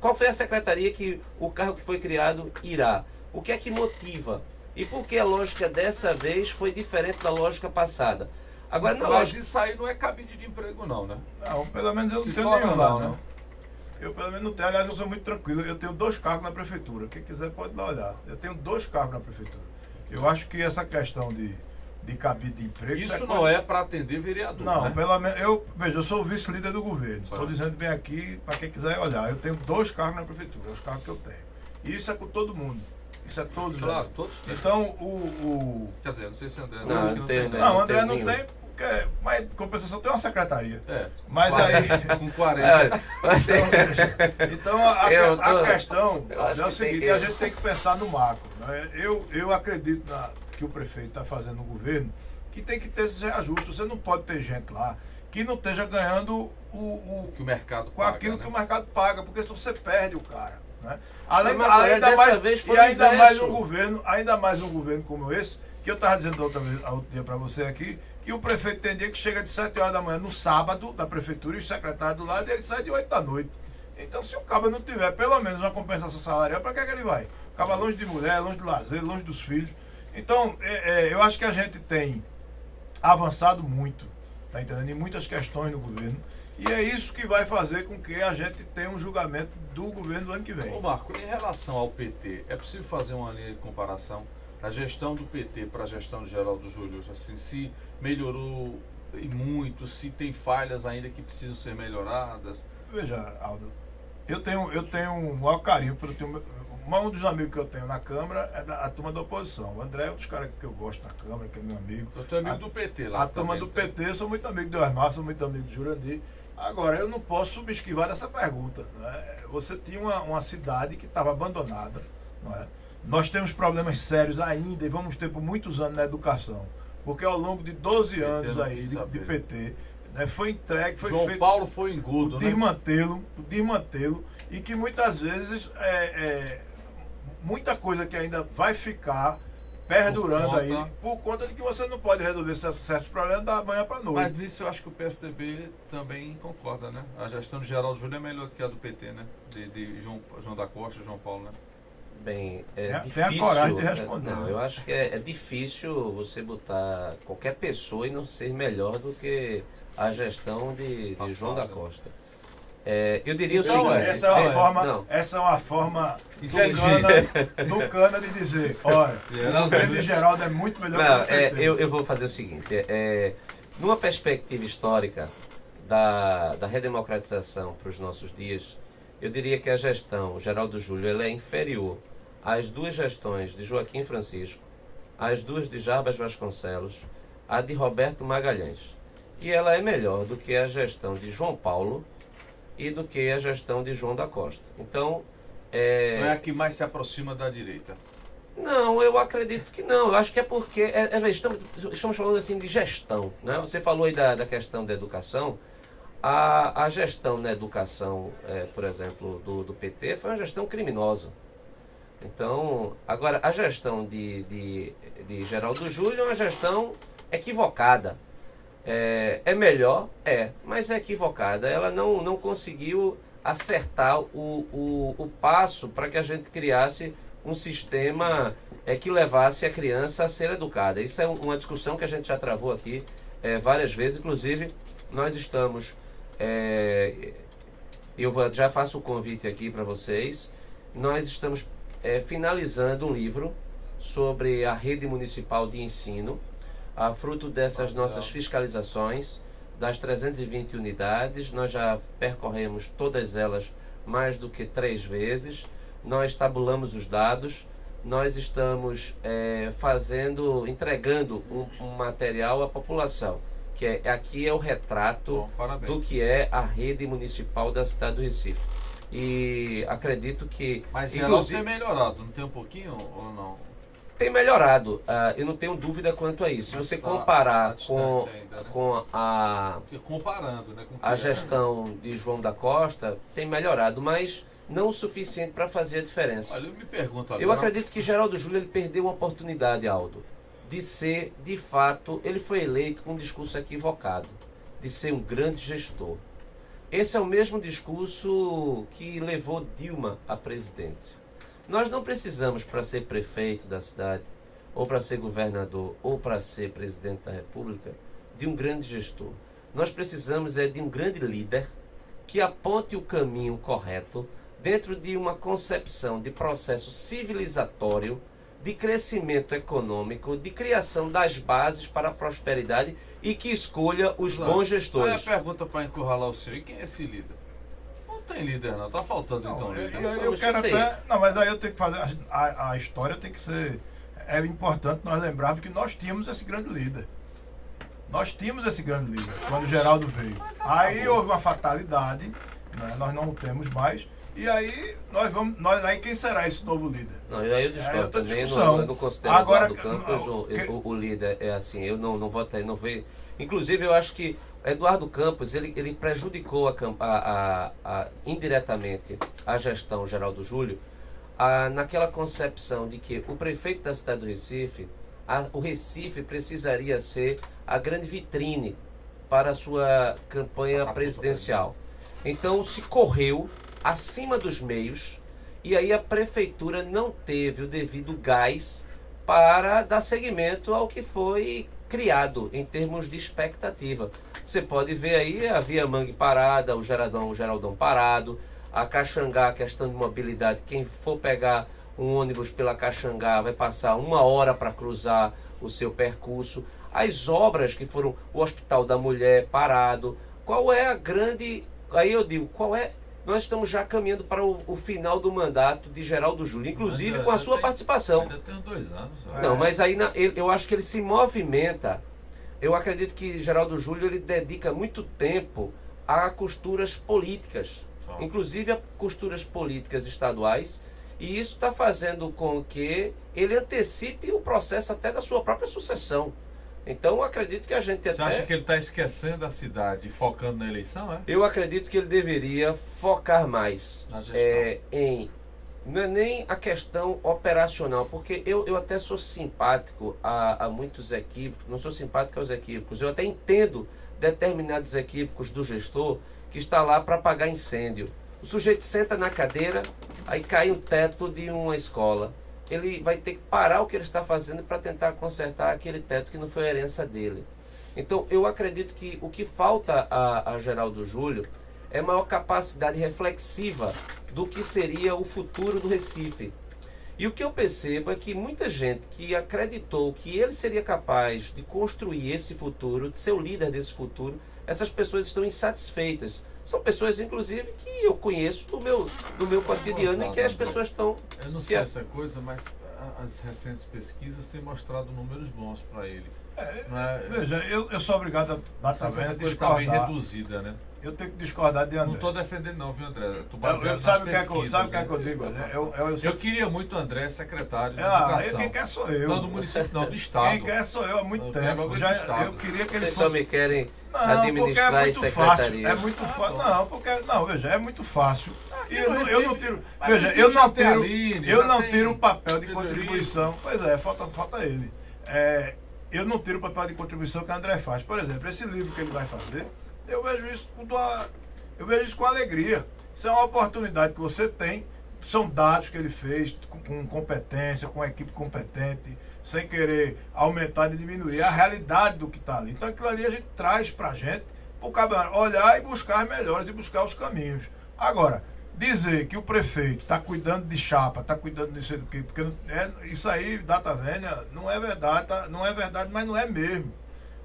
Qual foi a secretaria que o cargo que foi criado irá. O que é que motiva? E por que a lógica dessa vez foi diferente da lógica passada? Agora, mas isso aí não é cabide de emprego não, né? Não, pelo menos eu não tenho nenhum lá, não. Eu pelo menos não tenho, aliás, eu sou muito tranquilo. Eu tenho 2 cargos na prefeitura. Quem quiser pode lá olhar. Eu tenho 2 cargos na prefeitura. Eu acho que essa questão de cabide de emprego... Isso não é para atender vereador, não, né? Pelo menos, eu sou o vice-líder do governo. Estou dizendo bem aqui, para quem quiser olhar. Eu tenho 2 cargos na prefeitura, os cargos que eu tenho. E isso é com todo mundo. Isso é todos. Claro, todos. Então, Quer dizer, não sei se André... Não, André não tem, porque... Mas, compensação, tem uma secretaria. Mas 40, aí... Com 40. Então, a questão é o seguinte, a gente tem que pensar no macro. Né? Eu acredito que o prefeito está fazendo no governo, que tem que ter esses reajustes. Você não pode ter gente lá que não esteja ganhando Que o mercado com paga, aquilo né? que o mercado paga, porque se você perde o cara. Né? Além, Mas, ainda dessa mais, vez foi e ainda o mais inverso. ainda mais um governo como esse, que eu estava dizendo outro dia para você aqui, que o prefeito tem dia que chega de 7 horas da manhã no sábado da prefeitura e o secretário do lado, e ele sai de 8 da noite. Então, se o cabo não tiver pelo menos uma compensação salarial, para que é que ele vai? Acaba longe de mulher, longe de lazer, longe dos filhos. Então, eu acho que a gente tem avançado muito, tá entendendo? Em muitas questões no governo. E é isso que vai fazer com que a gente tenha um julgamento do governo do ano que vem. Ô Marco, em relação ao PT, é possível fazer uma linha de comparação da gestão do PT para a gestão de Geraldo Júlio? Assim, se melhorou e muito, se tem falhas ainda que precisam ser melhoradas? Veja, Aldo, eu tenho um maior carinho pelo um dos amigos que eu tenho na Câmara é a turma da oposição. O André é um dos caras que eu gosto na Câmara, que é meu amigo. Eu tô amigo do PT lá. A turma do PT, eu sou muito amigo do Osmar, sou muito amigo do Jurandir. Agora, eu não posso me esquivar dessa pergunta. Né? Você tinha uma cidade que estava abandonada. Não é? Nós temos problemas sérios ainda e vamos ter por muitos anos na educação. Porque ao longo de 12 anos aí de PT, né, foi entregue, foi João feito Paulo foi engodo, o né? desmantelo, e que muitas vezes muita coisa que ainda vai ficar perdurando aí por conta de que você não pode resolver certos problemas da manhã para noite. Mas nisso eu acho que o PSDB também concorda, né? A gestão de Geraldo Júlio é melhor que a do PT, né? De João da Costa e João Paulo, né? Bem, Tem difícil. a coragem de responder. Não, eu acho que é difícil você botar qualquer pessoa e não ser melhor do que a gestão de João da Costa. Eu diria o Então, seguinte. essa é uma forma inteligente do cana de dizer, olha, o governo de Geraldo é muito melhor Não, que o PT. eu vou fazer o seguinte. Numa perspectiva histórica da redemocratização para os nossos dias, eu diria que a gestão Geraldo Júlio ela é inferior às duas gestões de Joaquim Francisco, às duas de Jarbas Vasconcelos, à de Roberto Magalhães. E ela é melhor do que a gestão de João Paulo e do que a gestão de João da Costa. Então, Não é a que mais se aproxima da direita. não, eu acredito que não. Eu acho que é porque estamos falando assim de gestão, né? Você falou aí da questão da educação. A gestão na educação, por exemplo, do PT foi uma gestão criminosa. Então, agora, a gestão de Geraldo Júlio é uma gestão equivocada. É melhor? Mas é equivocada. Ela não conseguiu acertar o passo para que a gente criasse um sistema que levasse a criança a ser educada. Isso é uma discussão que a gente já travou aqui várias vezes. Inclusive, nós estamos... já faço o convite aqui para vocês. Nós estamos finalizando um livro sobre a rede municipal de ensino, fruto dessas nossas fiscalizações das 320 unidades. Nós já percorremos todas elas mais do que 3 vezes. Nós tabulamos os dados. Nós estamos entregando um material à população, que aqui é o retrato do que é a rede municipal da cidade do Recife. E acredito que... Mas Geraldo tem melhorado, não tem um pouquinho ou não? Tem melhorado, eu não tenho dúvida quanto a isso. Se você comparar com a gestão de João da Costa, tem melhorado, mas não o suficiente para fazer a diferença. Olha, eu me pergunto agora... Eu acredito que Geraldo Júlio ele perdeu uma oportunidade, Aldo, de ser, de fato, ele foi eleito com um discurso equivocado, de ser um grande gestor. Esse é o mesmo discurso que levou Dilma à presidência. Nós não precisamos, para ser prefeito da cidade, ou para ser governador, ou para ser presidente da República, de um grande gestor. Nós precisamos de um grande líder que aponte o caminho correto dentro de uma concepção de processo civilizatório, de crescimento econômico, de criação das bases para a prosperidade e que escolha os bons gestores. Aí a pergunta para encurralar o senhor, e quem é esse líder? Não tem líder não, tá faltando então líder. Eu quero até... Não, mas aí eu tenho que fazer... A história tem que ser... É importante nós lembrarmos que nós tínhamos esse grande líder. Nós tínhamos esse grande líder quando o Geraldo veio. Aí houve uma fatalidade, né? Nós não o temos mais. E aí aí quem será esse novo líder? Não, e aí eu discordo também, eu não considero agora, o Campos o líder é assim, eu não voto aí, não vejo. Inclusive eu acho que Eduardo Campos, ele prejudicou indiretamente a gestão Geraldo Júlio naquela concepção de que o prefeito da cidade do Recife, o Recife precisaria ser a grande vitrine para a sua campanha presidencial. Então se correu acima dos meios e aí a prefeitura não teve o devido gás para dar seguimento ao que foi criado em termos de expectativa. Você pode ver aí a Via Mangue parada, o Geraldão parado, a Caxangá, a questão de mobilidade. Quem for pegar um ônibus pela Caxangá vai passar 1 hora para cruzar o seu percurso. As obras que foram, o Hospital da Mulher parado. Qual é a grande... Aí eu digo, qual é... Nós estamos já caminhando para o final do mandato de Geraldo Júlio, inclusive com a sua participação. Ainda tem 2 anos. Não, mas aí eu acho que ele se movimenta. Eu acredito que Geraldo Júlio ele dedica muito tempo a costuras políticas, inclusive a costuras políticas estaduais, e isso está fazendo com que ele antecipe o processo até da sua própria sucessão. Então eu acredito que a gente Você acha que ele está esquecendo a cidade, focando na eleição, é? Eu acredito que ele deveria focar mais na gestão. Não é nem a questão operacional, porque eu até sou simpático a muitos equívocos, não sou simpático aos equívocos, eu até entendo determinados equívocos do gestor que está lá para apagar incêndio. O sujeito senta na cadeira, aí cai o teto de uma escola. Ele vai ter que parar o que ele está fazendo para tentar consertar aquele teto que não foi a herança dele. Então eu acredito que o que falta a Geraldo Júlio é maior capacidade reflexiva do que seria o futuro do Recife. E o que eu percebo é que muita gente que acreditou que ele seria capaz de construir esse futuro, de ser o líder desse futuro, essas pessoas estão insatisfeitas. São pessoas, inclusive, que eu conheço do meu cotidiano e que as pessoas estão... Eu não sei essa coisa, mas as recentes pesquisas têm mostrado números bons para ele. Veja, eu sou obrigado a essa coisa discordar. Está bem reduzida, né? Eu tenho que discordar de André. Não estou defendendo não, viu, André? Tô baseado sabe nas o pesquisas, que é que eu digo? Eu queria muito o André secretário de educação. Quem quer sou eu. Não do município, não, do estado. Quem quer sou eu há muito tempo. Eu queria que ele Vocês fosse... só me querem Não, administrar porque é e muito secretaria. fácil. É muito fácil. Não, veja, é muito fácil. E eu não tiro. Mas Veja, Recife eu não já tem tiro. Aline, Eu já não tem tiro o papel de Pedro contribuição. Pois é, falta ele. Eu não tiro o papel de contribuição que o André faz. Por exemplo, esse livro que ele vai fazer, eu vejo isso com alegria. Isso é uma oportunidade que você tem. São dados que ele fez com competência, com equipe competente, sem querer aumentar e diminuir a realidade do que está ali. Então aquilo ali a gente traz para a gente, para o cabelo olhar e buscar as melhores e buscar os caminhos. Agora, dizer que o prefeito está cuidando de chapa, está cuidando disso do quê, porque isso aí, data velha, não é verdade, não é verdade, mas não é mesmo.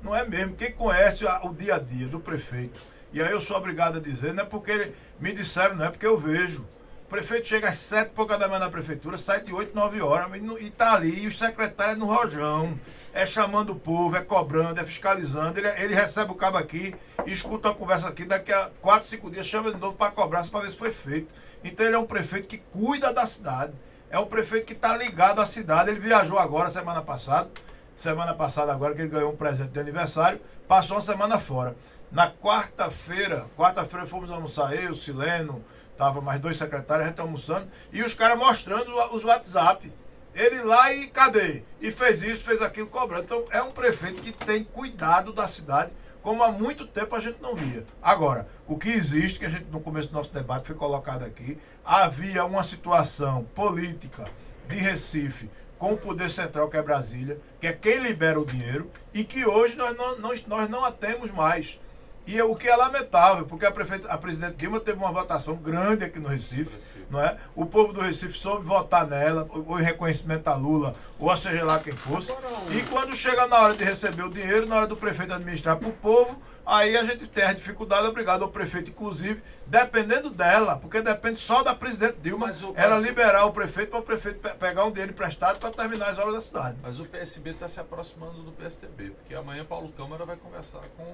Não é mesmo. Quem conhece o dia a dia do prefeito, e aí eu sou obrigado a dizer, não é porque me disseram, não é porque eu vejo. O prefeito chega às 7 e pouca da manhã na prefeitura, sai de 8, 9 horas, e está ali, e os secretários no rojão, chamando o povo, cobrando, fiscalizando. Ele recebe o cabo aqui, escuta a conversa aqui, daqui a 4, 5 dias chama de novo para cobrar, para ver se foi feito. Então ele é um prefeito que cuida da cidade, é um prefeito que está ligado à cidade. Ele viajou agora, semana passada agora que ele ganhou um presente de aniversário, passou uma semana fora. Na quarta-feira fomos almoçar, eu, Sileno, tava mais 2 secretários, a gente almoçando, e os caras mostrando os WhatsApp. Ele lá e cadê? E fez isso, fez aquilo, cobrando. Então é um prefeito que tem cuidado da cidade, como há muito tempo a gente não via. Agora, o que existe, que a gente no começo do nosso debate foi colocado aqui, havia uma situação política de Recife com o poder central, que é Brasília, que é quem libera o dinheiro, e que hoje nós não a temos mais. E o que é lamentável, porque a presidente Dilma teve uma votação grande aqui no Recife, não é? O povo do Recife soube votar nela, ou em reconhecimento a Lula, ou a seja lá quem fosse. E quando chega na hora de receber o dinheiro, na hora do prefeito administrar para o povo, aí a gente tem a dificuldade, obrigado ao prefeito, inclusive, dependendo dela, porque depende só da presidente Dilma, ela liberar o prefeito para o prefeito pegar um dinheiro emprestado para terminar as obras da cidade. Mas o PSB está se aproximando do PSDB, porque amanhã Paulo Câmara vai conversar com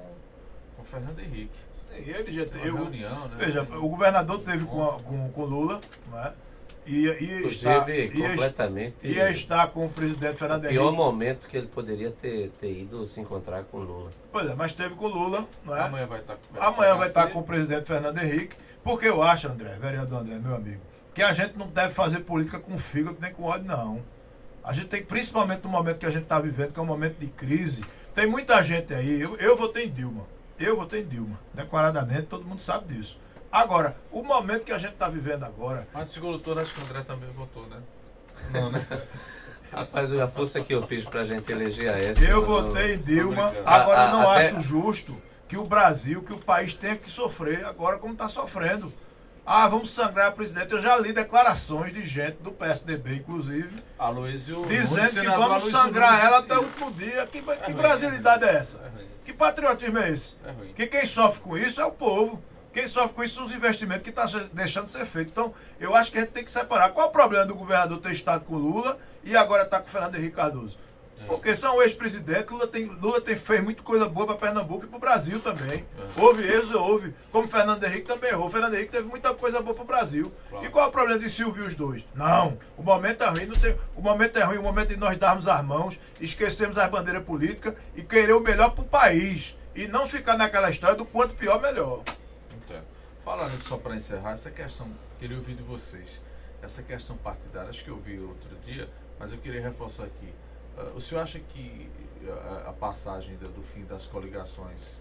Fernando Henrique. Ele já teve reunião, né? Veja, o governador teve com Lula, não é? ia estar com o presidente Fernando Henrique. Pior momento que ele poderia ter ido se encontrar com Lula. Pois é, mas esteve com Lula, não é? Amanhã vai estar com o presidente Fernando Henrique, porque eu acho, vereador André, meu amigo, que a gente não deve fazer política com fígado nem com ódio, não. A gente tem, principalmente no momento que a gente está vivendo, que é um momento de crise, tem muita gente aí, eu votei em Dilma, declaradamente, todo mundo sabe disso. Agora, o momento que a gente está vivendo agora... Mas no segundo turno, acho que o André também votou, né? Não, né? Rapaz, a força que eu fiz pra gente eleger a essa... Eu votei em Dilma, agora eu não acho justo que o Brasil, que o país tenha que sofrer agora como está sofrendo. Vamos sangrar a presidente. Eu já li declarações de gente do PSDB, inclusive, dizendo que vamos sangrar ela até o último dia. Que brasilidade é essa? Que patriotismo é esse? Que quem sofre com isso é o povo. Quem sofre com isso são os investimentos que estão deixando de ser feitos. Então, eu acho que a gente tem que separar. Qual o problema do governador ter estado com Lula e agora está com o Fernando Henrique Cardoso? Porque são ex-presidentes, Lula fez muita coisa boa para Pernambuco e para o Brasil também. Houve erros, houve. Como Fernando Henrique também errou. Fernando Henrique teve muita coisa boa para o Brasil. Claro. E qual é o problema de se ouvir os dois? Não, o momento é ruim, o momento é ruim, o momento de nós darmos as mãos, esquecermos as bandeiras políticas e querer o melhor para o país. E não ficar naquela história do quanto pior, melhor. Falando só para encerrar, essa questão, queria ouvir de vocês, essa questão partidária, acho que eu vi outro dia, mas eu queria reforçar aqui. O senhor acha que a passagem do fim das coligações,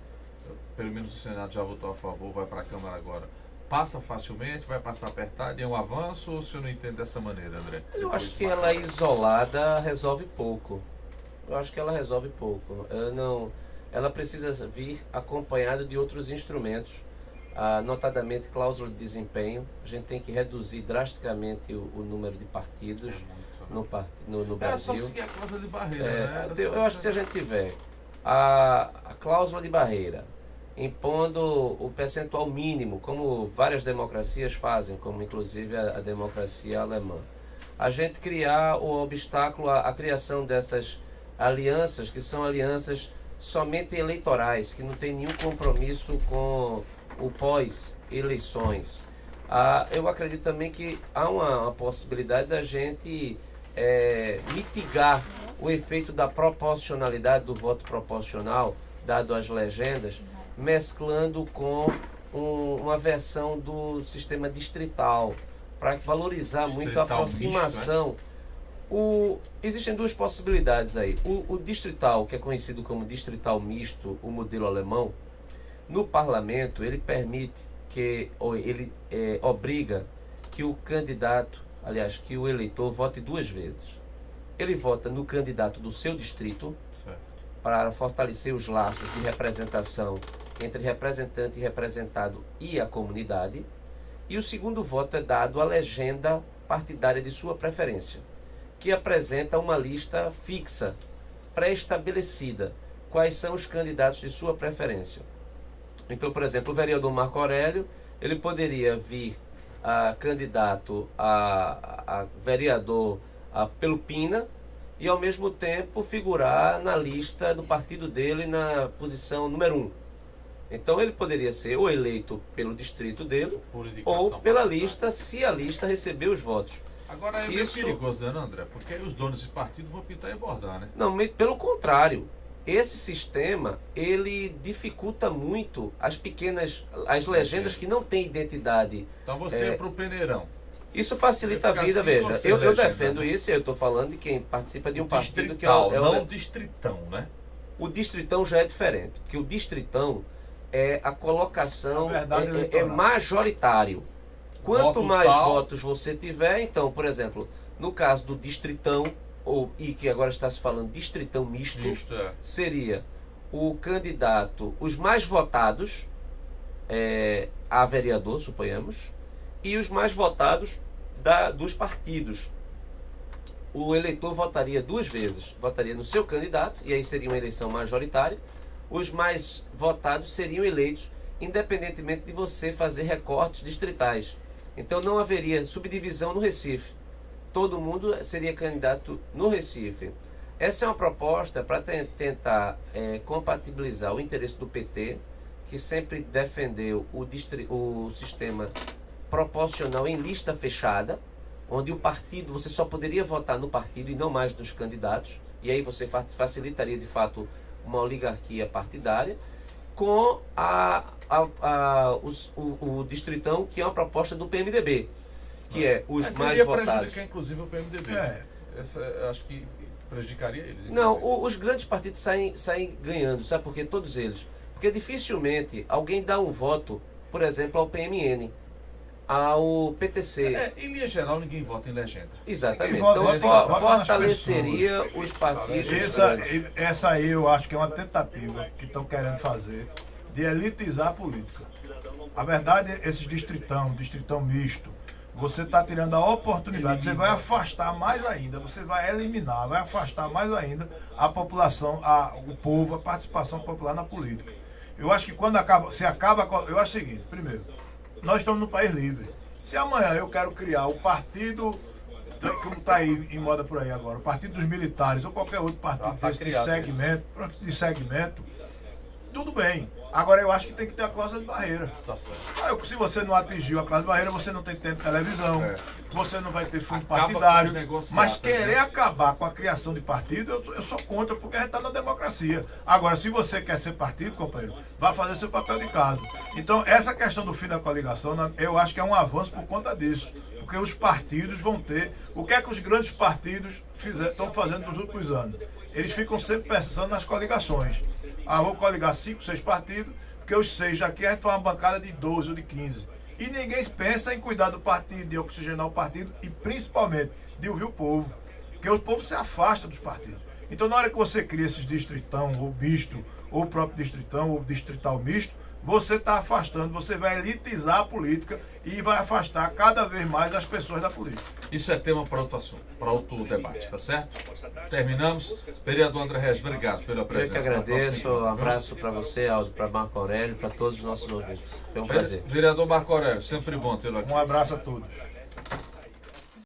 pelo menos o Senado já votou a favor, vai para a Câmara agora, passa facilmente, vai passar apertado, é um avanço, ou o senhor não entende dessa maneira, André? Eu acho que ela isolada resolve pouco. Ela precisa vir acompanhada de outros instrumentos. Notadamente cláusula de desempenho. A gente tem que reduzir drasticamente o número de partidos no Brasil. É só seguir a cláusula de barreira, né? Eu acho que se a gente tiver a cláusula de barreira impondo o percentual mínimo, como várias democracias fazem, como inclusive a democracia alemã, a gente criar o obstáculo à criação dessas alianças, que são alianças somente eleitorais, que não tem nenhum compromisso com o pós-eleições. Eu acredito também que há uma possibilidade da gente mitigar o efeito da proporcionalidade do voto proporcional, dado as legendas, mesclando com uma versão do sistema distrital, para valorizar muito a aproximação. Existem duas possibilidades aí. O distrital, que é conhecido como distrital misto, o modelo alemão, no parlamento, ele permite ele obriga que o candidato, aliás, que o eleitor vote duas vezes. Ele vota no candidato do seu distrito, certo, para fortalecer os laços de representação entre representante e representado e a comunidade. E o segundo voto é dado à legenda partidária de sua preferência, que apresenta uma lista fixa, pré-estabelecida, quais são os candidatos de sua preferência. Então, por exemplo, o vereador Marco Aurélio, ele poderia vir candidato a vereador pelo Pina e, ao mesmo tempo, figurar na lista do partido dele na posição número 1. Então, ele poderia ser ou eleito pelo distrito dele ou pela lista, se a lista receber os votos. Agora é meio perigoso, né, André? Porque aí os donos de partido vão pintar e bordar, né? Não, pelo contrário. Esse sistema, ele dificulta muito as legendas que não têm identidade. Então você é pro peneirão. Isso facilita a vida, veja. Eu defendo isso e eu estou falando de quem participa de um partido que é o... Não distritão, né? O distritão já é diferente, porque o distritão é a colocação, é majoritário. Quanto mais votos você tiver, então, por exemplo, no caso do distritão, e que agora está se falando distritão misto, seria o candidato, os mais votados a vereador, suponhamos, e os mais votados dos partidos. O eleitor votaria duas vezes, votaria no seu candidato, e aí seria uma eleição majoritária. Os mais votados seriam eleitos, independentemente de você fazer recortes distritais. Então não haveria subdivisão no Recife. Todo mundo seria candidato no Recife. Essa é uma proposta para tentar compatibilizar o interesse do PT, que sempre defendeu o sistema proporcional em lista fechada, onde o partido, você só poderia votar no partido e não mais nos candidatos, e aí você facilitaria de fato uma oligarquia partidária, com o distritão, que é uma proposta do PMDB, que é os mais votados. Prejudicar inclusive o PMDB. Essa, eu acho que prejudicaria eles. Não, os grandes partidos saem ganhando, sabe por quê? Todos eles. Porque dificilmente alguém dá um voto, por exemplo, ao PMN, ao PTC. Em linha geral, ninguém vota em legenda. Exatamente. Vota, Então, vota fortaleceria os partidos. Essa aí eu acho que é uma tentativa que estão querendo fazer de elitizar a política. A verdade é esses distritão misto, você está tirando a oportunidade, você vai afastar mais ainda, você vai eliminar, vai afastar mais ainda a população, o povo, a participação popular na política. Eu acho que quando eu acho o seguinte, primeiro, nós estamos num país livre. Se amanhã eu quero criar o partido, como está aí em moda por aí agora, o partido dos militares ou qualquer outro partido desse de segmento, tudo bem. Agora eu acho que tem que ter a cláusula de barreira. Tá certo. Se você não atingiu a cláusula de barreira, você não tem tempo de televisão, você não vai ter fundo Acaba partidário. Mas também. querer acabar com a criação de partido, eu sou contra, porque a gente está na democracia. Agora, se você quer ser partido, companheiro, vá fazer seu papel de casa. Então, essa questão do fim da coligação, eu acho que é um avanço por conta disso. Porque os partidos vão ter... O que é que os grandes partidos estão fazendo nos últimos anos? Eles ficam sempre pensando nas coligações. Vou coligar 5, 6 partidos, porque os 6 aqui a gente faz uma bancada de 12 ou de 15. E ninguém pensa em cuidar do partido, de oxigenar o partido e principalmente de ouvir o povo. Porque o povo se afasta dos partidos. Então na hora que você cria esses distritão ou misto, ou o próprio distritão ou distrital misto, você está afastando, você vai elitizar a política e vai afastar cada vez mais as pessoas da política. Isso é tema para outro assunto, para outro debate, tá certo? Terminamos. Vereador André Regis, obrigado pela presença. Eu que agradeço, um abraço para você, Aldo, para Marco Aurélio, para todos os nossos ouvintes. Foi um prazer. Vereador Marco Aurélio, sempre bom tê-lo aqui. Um abraço a todos.